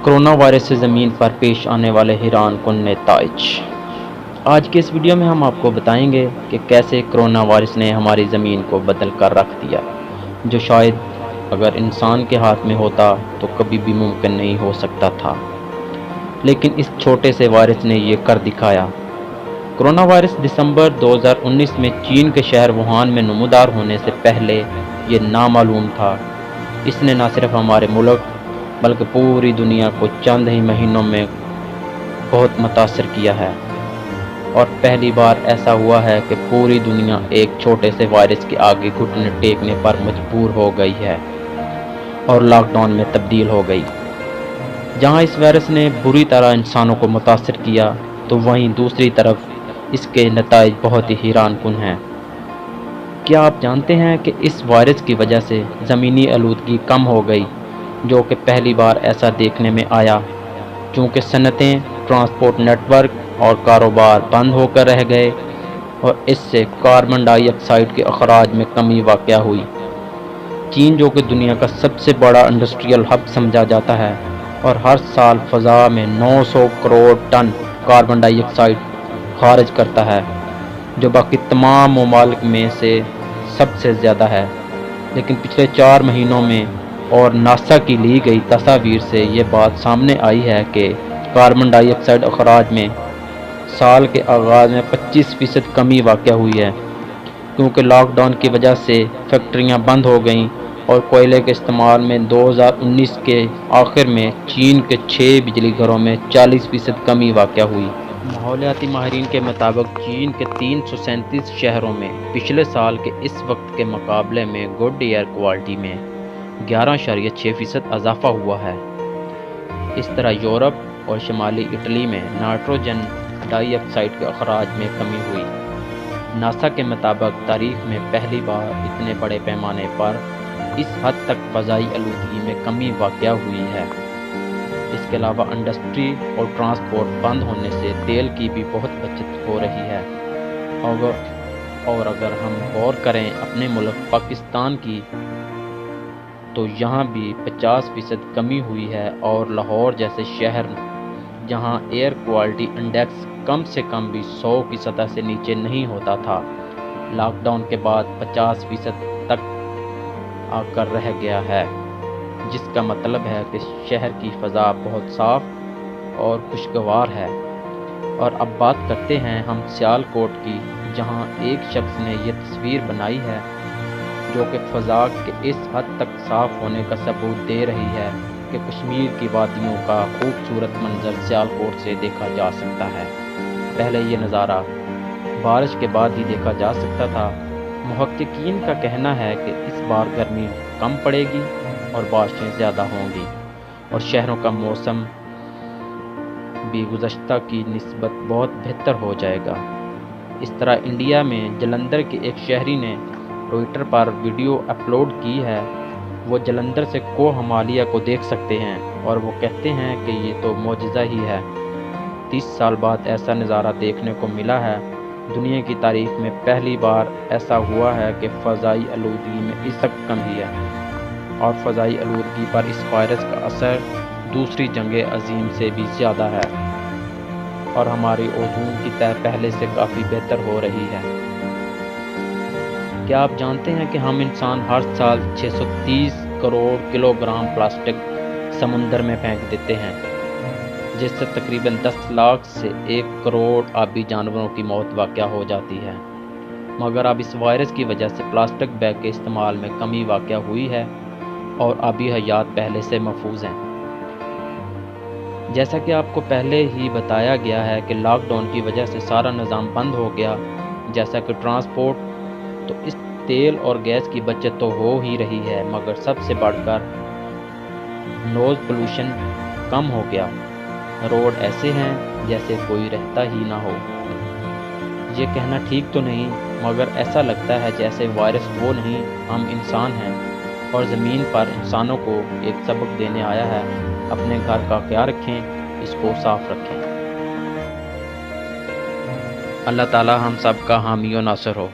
Corona virus سے زمین پر پیش آنے والے حیران کن نتائج۔ آج کے اس ویڈیو میں ہم آپ کو بتائیں گے کہ کیسے کرونا وائرس نے ہماری زمین کو بدل کر رکھ دیا، جو شاید اگر انسان کے ہاتھ میں ہوتا تو کبھی بھی ممکن نہیں ہو سکتا تھا، لیکن اس چھوٹے سے وائرس نے یہ کر دکھایا۔ کرونا وائرس دسمبر 2019 میں چین کے شہر ووہان میں نمودار ہونے سے پہلے یہ نامعلوم تھا۔ اس نے نہ صرف ہمارے ملک بلکہ پوری دنیا کو چند ہی مہینوں میں بہت متاثر کیا ہے، اور پہلی بار ایسا ہوا ہے کہ پوری دنیا ایک چھوٹے سے وائرس کے آگے گھٹنے ٹیکنے پر مجبور ہو گئی ہے اور لاک ڈاؤن میں تبدیل ہو گئی۔ جہاں اس وائرس نے بری طرح انسانوں کو متاثر کیا، تو وہیں دوسری طرف اس کے نتائج بہت ہی حیران کن ہیں۔ کیا آپ جانتے ہیں کہ اس وائرس کی وجہ سے زمینی آلودگی کم ہو گئی، جو کہ پہلی بار ایسا دیکھنے میں آیا، چونکہ صنعتیں، ٹرانسپورٹ نیٹ ورک اور کاروبار بند ہو کر رہ گئے، اور اس سے کاربن ڈائی آکسائیڈ کے اخراج میں کمی واقع ہوئی۔ چین، جو کہ دنیا کا سب سے بڑا انڈسٹریل ہب سمجھا جاتا ہے اور ہر سال فضا میں 900 کروڑ ٹن کاربن ڈائی آکسائیڈ خارج کرتا ہے، جو باقی تمام ممالک میں سے سب سے زیادہ ہے، لیکن پچھلے 4 مہینوں میں اور ناسا کی لی گئی تصاویر سے یہ بات سامنے آئی ہے کہ کاربن ڈائی آکسائیڈ اخراج میں سال کے آغاز میں 25% کمی واقع ہوئی ہے، کیونکہ لاک ڈاؤن کی وجہ سے فیکٹریاں بند ہو گئیں اور کوئلے کے استعمال میں 2019 کے آخر میں چین کے 6 بجلی گھروں میں 40% کمی واقع ہوئی۔ ماحولیاتی ماہرین کے مطابق چین کے 337 شہروں میں پچھلے سال کے اس وقت کے مقابلے میں گڈ ایئر کوالٹی میں 11.6% اضافہ ہوا ہے۔ اس طرح یورپ اور شمالی اٹلی میں نائٹروجن ڈائی آکسائیڈ کے اخراج میں کمی ہوئی۔ ناسا کے مطابق تاریخ میں پہلی بار اتنے بڑے پیمانے پر اس حد تک فضائی آلودگی میں کمی واقع ہوئی ہے۔ اس کے علاوہ انڈسٹری اور ٹرانسپورٹ بند ہونے سے تیل کی بھی بہت بچت ہو رہی ہے، اور اگر ہم غور کریں اپنے ملک پاکستان کی، تو یہاں بھی 50% کمی ہوئی ہے، اور لاہور جیسے شہر جہاں ایئر کوالٹی انڈیکس کم سے کم بھی 100 کی سطح سے نیچے نہیں ہوتا تھا، لاک ڈاؤن کے بعد 50% تک آ کر رہ گیا ہے، جس کا مطلب ہے کہ شہر کی فضا بہت صاف اور خوشگوار ہے۔ اور اب بات کرتے ہیں ہم سیال کوٹ کی، جہاں ایک شخص نے یہ تصویر بنائی ہے جو کہ فضا کے اس حد تک صاف ہونے کا ثبوت دے رہی ہے کہ کشمیر کی وادیوں کا خوبصورت منظر سیال کوٹ سے دیکھا جا سکتا ہے۔ پہلے یہ نظارہ بارش کے بعد ہی دیکھا جا سکتا تھا۔ محققین کا کہنا ہے کہ اس بار گرمی کم پڑے گی اور بارشیں زیادہ ہوں گی، اور شہروں کا موسم بھی گزشتہ کی نسبت بہت بہتر ہو جائے گا۔ اس طرح انڈیا میں جلندھر کے ایک شہری نے ٹوئٹر پر ویڈیو اپلوڈ کی ہے۔ وہ جلندھر سے کوہ ہمالیہ کو دیکھ سکتے ہیں، اور وہ کہتے ہیں کہ یہ تو معجزہ ہی ہے۔ 30 سال بعد ایسا نظارہ دیکھنے کو ملا ہے۔ دنیا کی تاریخ میں پہلی بار ایسا ہوا ہے کہ فضائی آلودگی میں اس تک کمی ہے، اور فضائی آلودگی پر اس وائرس کا اثر دوسری جنگ عظیم سے بھی زیادہ ہے، اور ہماری اوزون کی تہہ پہلے سے کافی بہتر ہو رہی ہے۔ کیا آپ جانتے ہیں کہ ہم انسان ہر سال 630 کروڑ کلو گرام پلاسٹک سمندر میں پھینک دیتے ہیں، جس سے تقریباً 10 لاکھ سے 1 کروڑ آبی جانوروں کی موت واقع ہو جاتی ہے۔ مگر اب اس وائرس کی وجہ سے پلاسٹک بیگ کے استعمال میں کمی واقع ہوئی ہے، اور آبی حیات پہلے سے محفوظ ہیں۔ جیسا کہ آپ کو پہلے ہی بتایا گیا ہے کہ لاک ڈاؤن کی وجہ سے سارا نظام بند ہو گیا، جیسا کہ ٹرانسپورٹ، تو اس تیل اور گیس کی بچت تو ہو ہی رہی ہے، مگر سب سے بڑھ کر نوائز پولوشن کم ہو گیا۔ روڈ ایسے ہیں جیسے کوئی رہتا ہی نہ ہو۔ یہ کہنا ٹھیک تو نہیں، مگر ایسا لگتا ہے جیسے وائرس وہ نہیں، ہم انسان ہیں، اور زمین پر انسانوں کو ایک سبق دینے آیا ہے۔ اپنے گھر کا خیال رکھیں، اس کو صاف رکھیں۔ اللہ تعالی ہم سب کا حامی و ناصر ہو۔